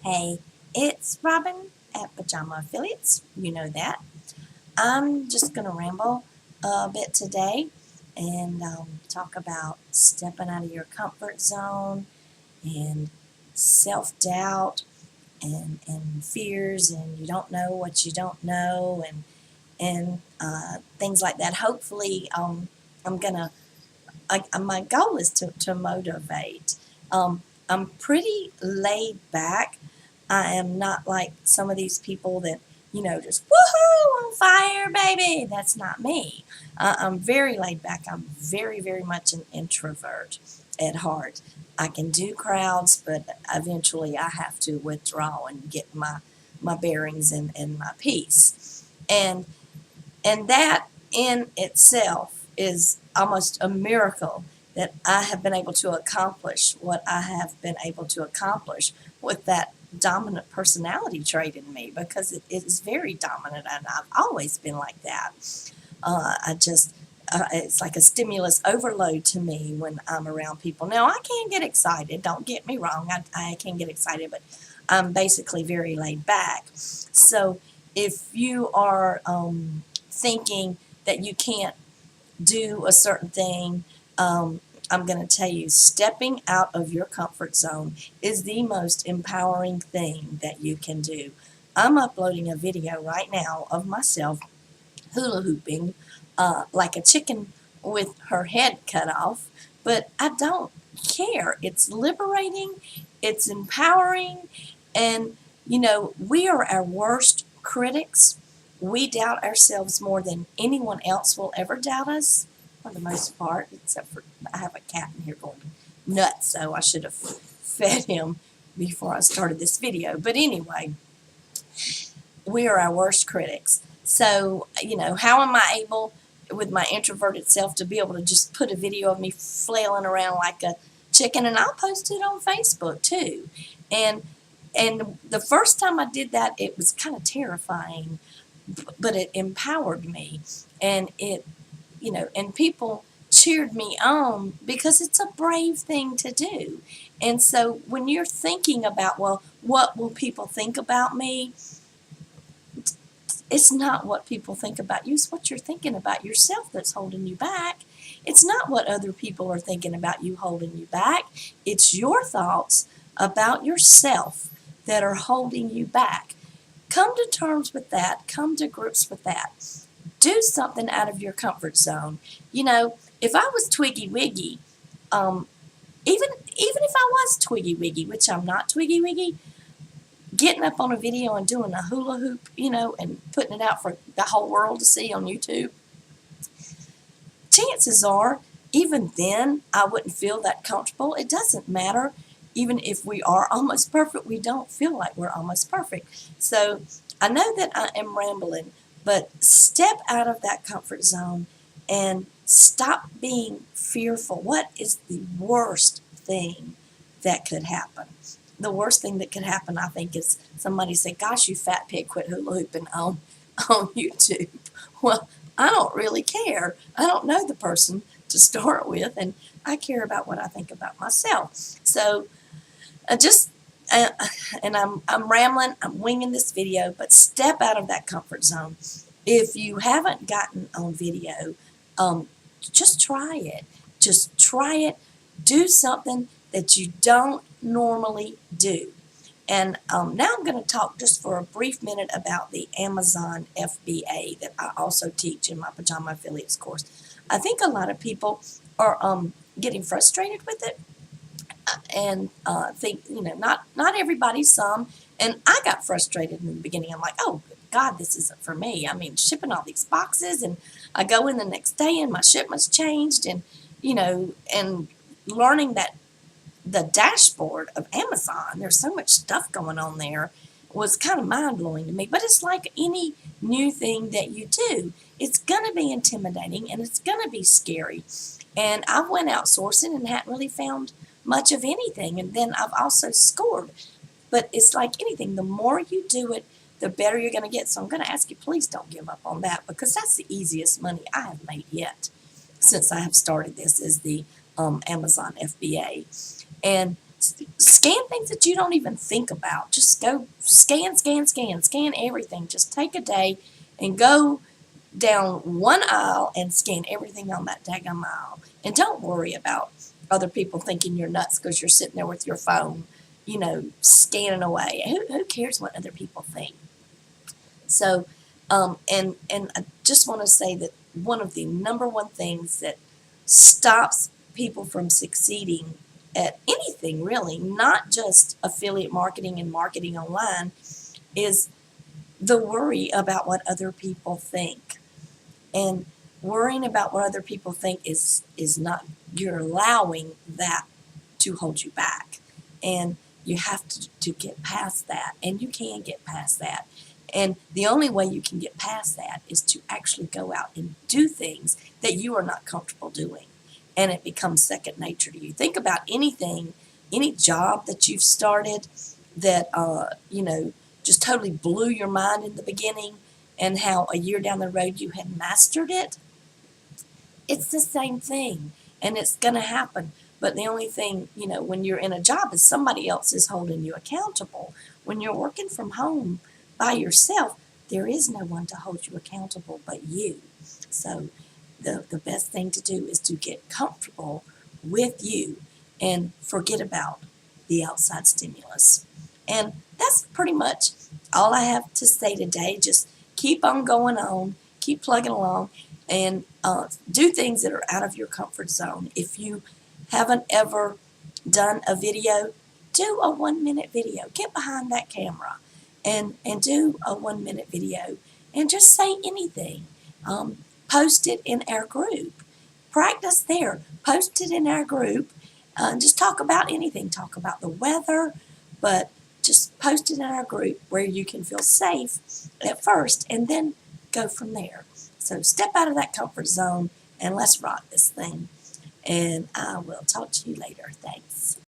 Hey, it's Robin at Pajama Affiliates. You know that. I'm just going to ramble a bit today and talk about stepping out of your comfort zone and self doubt and fears, and you don't know what you don't know, and things like that. Hopefully, I'm going to my goal is to motivate. I'm pretty laid back. I am not like some of these people that, just woohoo, on fire, baby. That's not me. I'm very laid back. I'm very, very much an introvert at heart. I can do crowds, but eventually I have to withdraw and get my bearings and my peace. And that in itself is almost a miracle that I have been able to accomplish what I have been able to accomplish with that dominant personality trait in me, because it is very dominant and I've always been like that. It's like a stimulus overload to me when I'm around people. Now, I can get excited, don't get me wrong, I can get excited, but I'm basically very laid back. So if you are thinking that you can't do a certain thing, I'm going to tell you, stepping out of your comfort zone is the most empowering thing that you can do. I'm uploading a video right now of myself hula hooping like a chicken with her head cut off, but I don't care. It's liberating, it's empowering, and we are our worst critics. We doubt ourselves more than anyone else will ever doubt us, for the most part, except for I have a cat in here going nuts, so I should have fed him before I started this video. But anyway, we are our worst critics. So, how am I able, with my introverted self, to be able to just put a video of me flailing around like a chicken, and I'll post it on Facebook too. And the first time I did that, it was kind of terrifying, but it empowered me, and and people cheered me on because it's a brave thing to do. And so when you're thinking about, well, what will people think about me? It's not what people think about you. It's what you're thinking about yourself that's holding you back. It's not what other people are thinking about you holding you back. It's your thoughts about yourself that are holding you back. Come to terms with that. Come to grips with that. Do something out of your comfort zone. If I was Twiggy Wiggy, even if I was Twiggy Wiggy, which I'm not Twiggy Wiggy, getting up on a video and doing a hula hoop, and putting it out for the whole world to see on YouTube, chances are, even then, I wouldn't feel that comfortable. It doesn't matter. Even if we are almost perfect, we don't feel like we're almost perfect. So I know that I am rambling, but step out of that comfort zone and stop being fearful. What is the worst thing that could happen? The worst thing that could happen, I think, is somebody say, gosh, you fat pig, quit hula hooping on YouTube. Well, I don't really care. I don't know the person to start with, and I care about what I think about myself. So uh, and I'm rambling, I'm winging this video, but step out of that comfort zone. If you haven't gotten on video, just try it. Just try it. Do something that you don't normally do. And now I'm going to talk just for a brief minute about the Amazon FBA that I also teach in my Pajama Affiliates course. I think a lot of people are getting frustrated with it and think, not everybody, some. And I got frustrated in the beginning. I'm like, oh, God, this isn't for me. I mean, shipping all these boxes, and I go in the next day and my shipment's changed, and, and learning that the dashboard of Amazon, there's so much stuff going on there, was kind of mind-blowing to me. But it's like any new thing that you do. It's going to be intimidating, and it's going to be scary. And I went outsourcing and hadn't really found much of anything. And then I've also scored. But it's like anything. The more you do it, the better you're going to get. So I'm going to ask you, please don't give up on that, because that's the easiest money I have made yet since I have started this, is the Amazon FBA. And Scan things that you don't even think about. Just go scan, scan, scan, scan everything. Just take a day and go down one aisle and scan everything on that daggum aisle. And don't worry about other people thinking you're nuts because you're sitting there with your phone, scanning away. Who cares what other people think? So, and I just want to say that one of the number one things that stops people from succeeding at anything really, not just affiliate marketing and marketing online, is the worry about what other people think. And worrying about what other people think is not, you're allowing that to hold you back. And you have to get past that, and you can get past that. And the only way you can get past that is to actually go out and do things that you are not comfortable doing. And it becomes second nature to you. Think about anything, any job that you've started that, just totally blew your mind in the beginning, and how a year down the road you had mastered it. It's the same thing, and it's going to happen. But the only thing, when you're in a job is somebody else is holding you accountable. When you're working from home by yourself, there is no one to hold you accountable but you. So the best thing to do is to get comfortable with you and forget about the outside stimulus. And that's pretty much all I have to say today. Just keep on going on, keep plugging along, and do things that are out of your comfort zone. If you haven't ever done a video, do a 1-minute video. Get behind that camera and do a 1-minute video and just say anything. Post it in our group. Practice there. Post it in our group. Just talk about anything. Talk about the weather, but just post it in our group where you can feel safe at first and then go from there. So step out of that comfort zone and let's rock this thing. And I will talk to you later. Thanks.